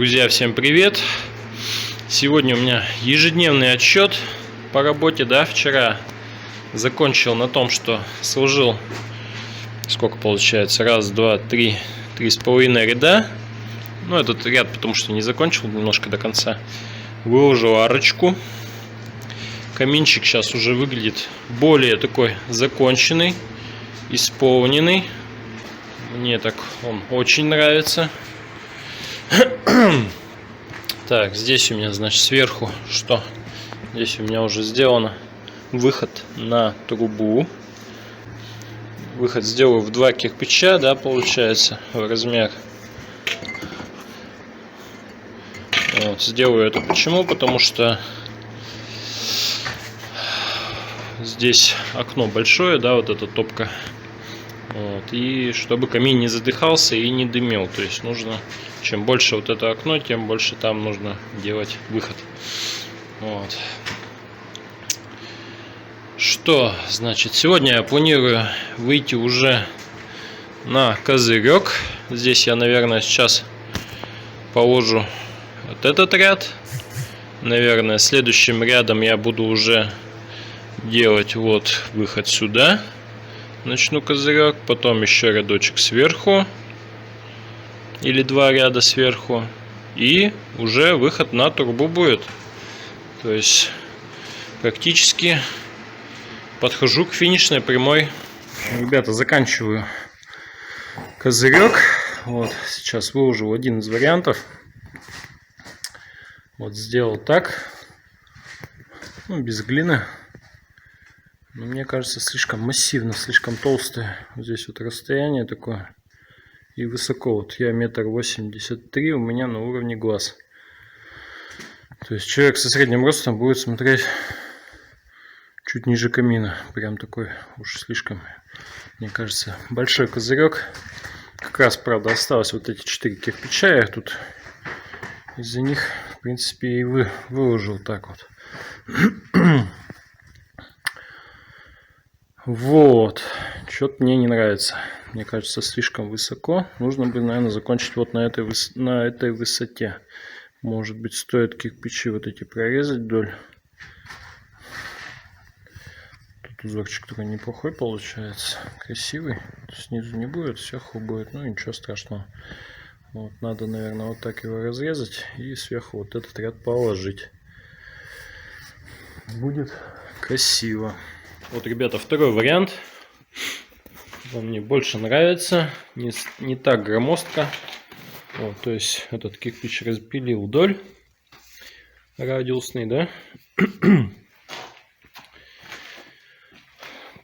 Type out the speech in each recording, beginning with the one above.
Друзья, всем привет! Сегодня у меня ежедневный отчет по работе, да, вчера закончил на том, что сложил, сколько получается, раз, два, три, 3,5 ряда. Ну, этот ряд, потому что не закончил немножко до конца. Выложил арочку. Каминчик сейчас уже выглядит более такой законченный, исполненный. Мне так он очень нравится. Так, здесь у меня, значит, сверху что? Здесь у меня уже сделано выход на трубу. Выход сделаю в 2 кирпича, да, получается, в размер. Вот, сделаю это почему? Потому что здесь окно большое, да, вот эта топка. Вот, и чтобы камин не задыхался и не дымил. То есть нужно, чем больше вот это окно, тем больше там нужно делать выход. Вот. Что, значит, сегодня я планирую выйти уже на козырек. Здесь я, наверное, сейчас положу вот этот ряд. Наверное, следующим рядом я буду уже делать вот выход сюда. Начну козырек, потом еще рядочек сверху, или 2 ряда сверху, и уже выход на трубу будет. То есть практически подхожу к финишной прямой. Ребята, заканчиваю козырек. Вот сейчас выложил один из вариантов. Вот сделал так, ну, без глины. Но мне кажется, слишком массивно, слишком толстое. Вот здесь вот расстояние такое. И высоко. Вот я 1,83 м, у меня на уровне глаз. То есть человек со средним ростом будет смотреть чуть ниже камина. Прям такой уж слишком, мне кажется, большой козырек. Как раз, правда, осталось вот эти 4 кирпича. Я тут из-за них, в принципе, и выложил так вот. Вот, что-то мне не нравится. Мне кажется, слишком высоко. Нужно бы, наверное, закончить вот на этой высоте. Может быть, стоит кирпичи вот эти прорезать вдоль. Тут узорчик такой неплохой получается. Красивый. Снизу не будет, сверху будет. Ну, ничего страшного. Вот, надо, наверное, вот так его разрезать. И сверху вот этот ряд положить. Будет красиво. Вот, ребята, второй вариант. Он мне больше нравится. Не так громоздко. Вот, то есть этот кирпич распилил вдоль. Радиусный, да.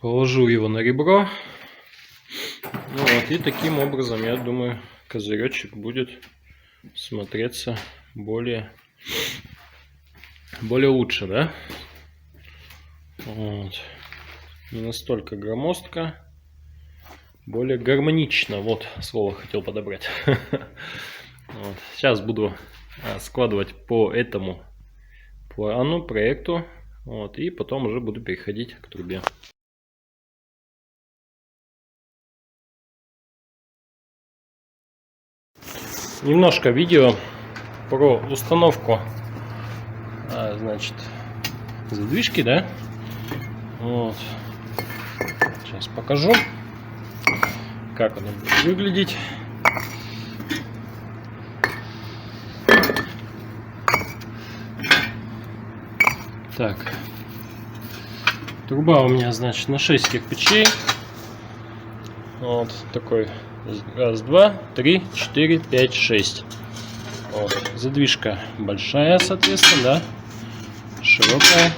Положу его на ребро. Ну, вот, и таким образом, я думаю, козыречек будет смотреться более лучше, да. Вот. Не настолько громоздко, более гармонично. Вот слово хотел подобрать. Вот. Сейчас буду складывать по этому плану, проекту. Вот. И потом уже буду переходить к трубе. Немножко видео про установку, значит, задвижки, да. Вот. Сейчас покажу, как она будет выглядеть. Так, труба у меня, значит, на 6 кирпичей. Вот такой. Раз, два, 3, 4, 5, 6. Вот. Задвижка большая, соответственно, да, широкая.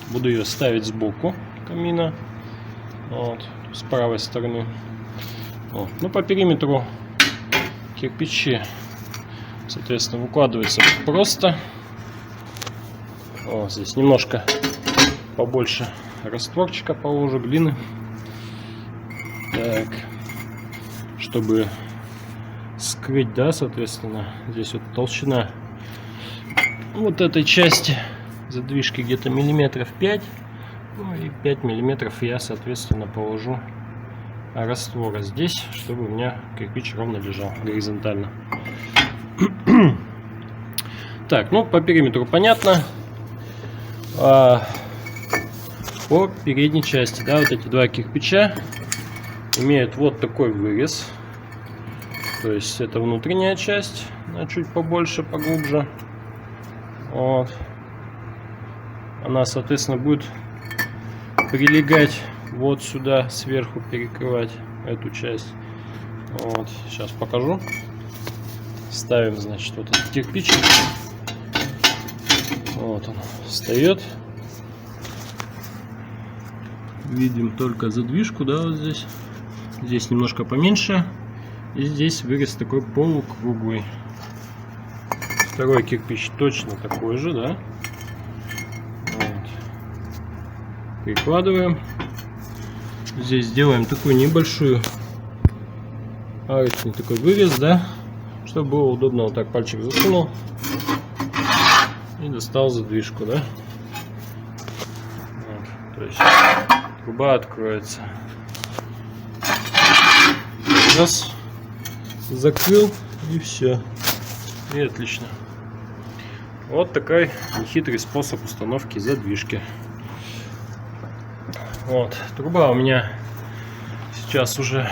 Буду ее ставить сбоку камина, вот, с правой стороны. Вот. Ну, по периметру кирпичи, соответственно, выкладываются просто. Вот, здесь немножко побольше растворчика положу, глины. Так, чтобы скрыть, да, соответственно, здесь вот толщина вот этой части задвижки где-то миллиметров 5. Ну и 5 миллиметров я, соответственно, положу раствора здесь, чтобы у меня кирпич ровно лежал горизонтально. Так, ну по периметру понятно. По передней части, да, вот эти два кирпича имеют вот такой вырез. То есть это внутренняя часть, она чуть побольше, поглубже. Вот. Она, соответственно, будет прилегать вот сюда, сверху перекрывать эту часть. Вот. Сейчас покажу. Ставим, значит, вот этот кирпич. Вот он встает. Видим только задвижку, да, вот здесь. Здесь немножко поменьше. И здесь вырез такой полукруглый. Второй кирпич точно такой же, да. Вот. Прикладываем. Здесь делаем такую небольшую арочный такой вырез, да, чтобы было удобно. Вот так пальчик засунул и достал задвижку, да. Вот. То есть труба откроется. Раз, закрыл и все. И отлично. Вот такой нехитрый способ установки задвижки. Вот, труба у меня сейчас уже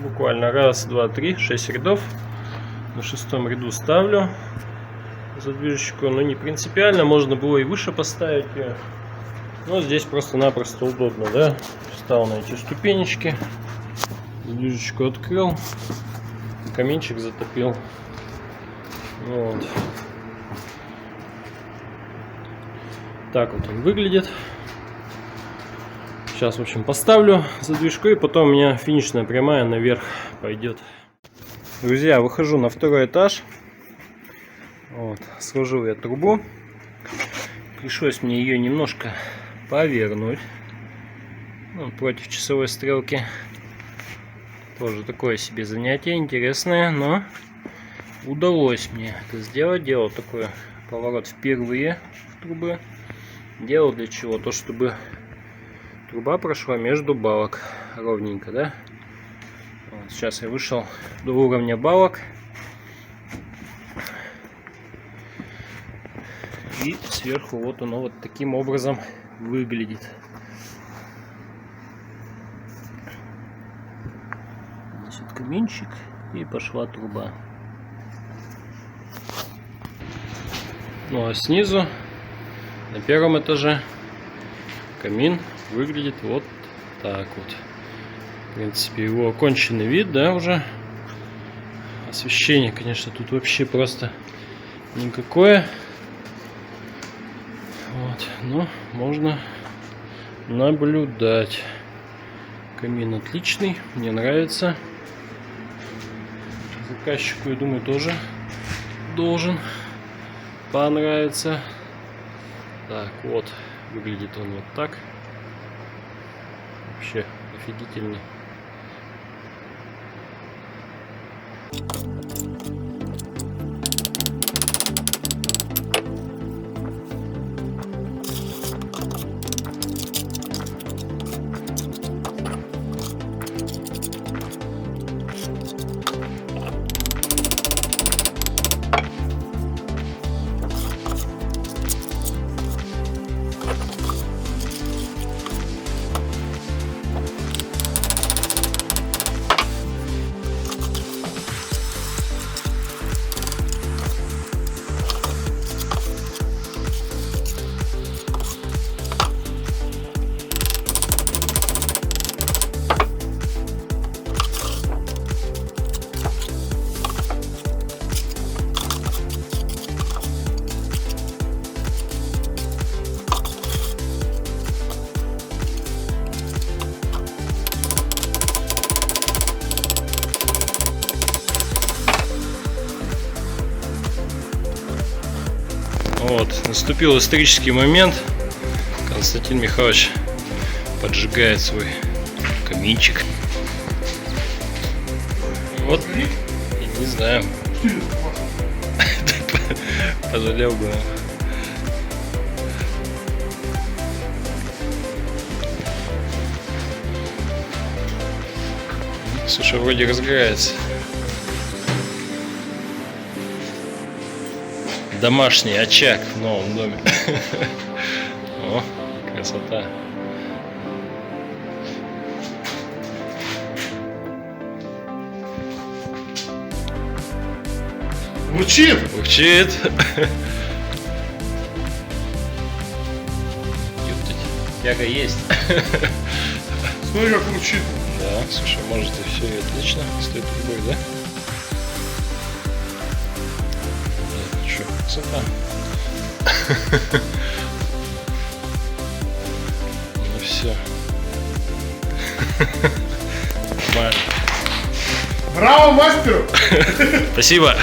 буквально раз, два, три, 6 рядов. На 6-м ряду ставлю задвижечку, но не принципиально, можно было и выше поставить ее. Но здесь просто-напросто удобно, да. Встал на эти ступенечки, задвижечку открыл, каминчик затопил. Вот. Так вот он выглядит. Сейчас, в общем, поставлю задвижку, и потом у меня финишная прямая наверх пойдет. Друзья, выхожу на второй этаж. Вот, сложил я трубу. Пришлось мне ее немножко повернуть. Вот, против часовой стрелки. Тоже такое себе занятие интересное, но удалось мне это сделать. Делал такой поворот впервые в трубы. Делал для чего? То, чтобы труба прошла между балок ровненько, да? Вот, сейчас я вышел до уровня балок. И сверху вот оно вот таким образом выглядит. Значит, каминчик, и пошла труба. Ну а снизу, на первом этаже, камин выглядит вот так вот. В принципе, его оконченный вид, да, уже. Освещение, конечно, тут вообще просто никакое. Вот, но можно наблюдать. Камин отличный, мне нравится. Заказчику, я думаю, тоже должен понравиться. Так, вот, выглядит он вот так. Вообще офигительный. Вот, наступил исторический момент. Константин Михайлович поджигает свой каминчик. Вот, не знаю. Пожалел бы. Слушай, вроде разгорается. домашний очаг в новом доме. О, красота. Учит! Учит. Яга есть. Смотри, как учит. Да, слушай, может и все отлично с той трубой, да? Что, красота. Ну все. Нормально. Браво мастеру! Спасибо.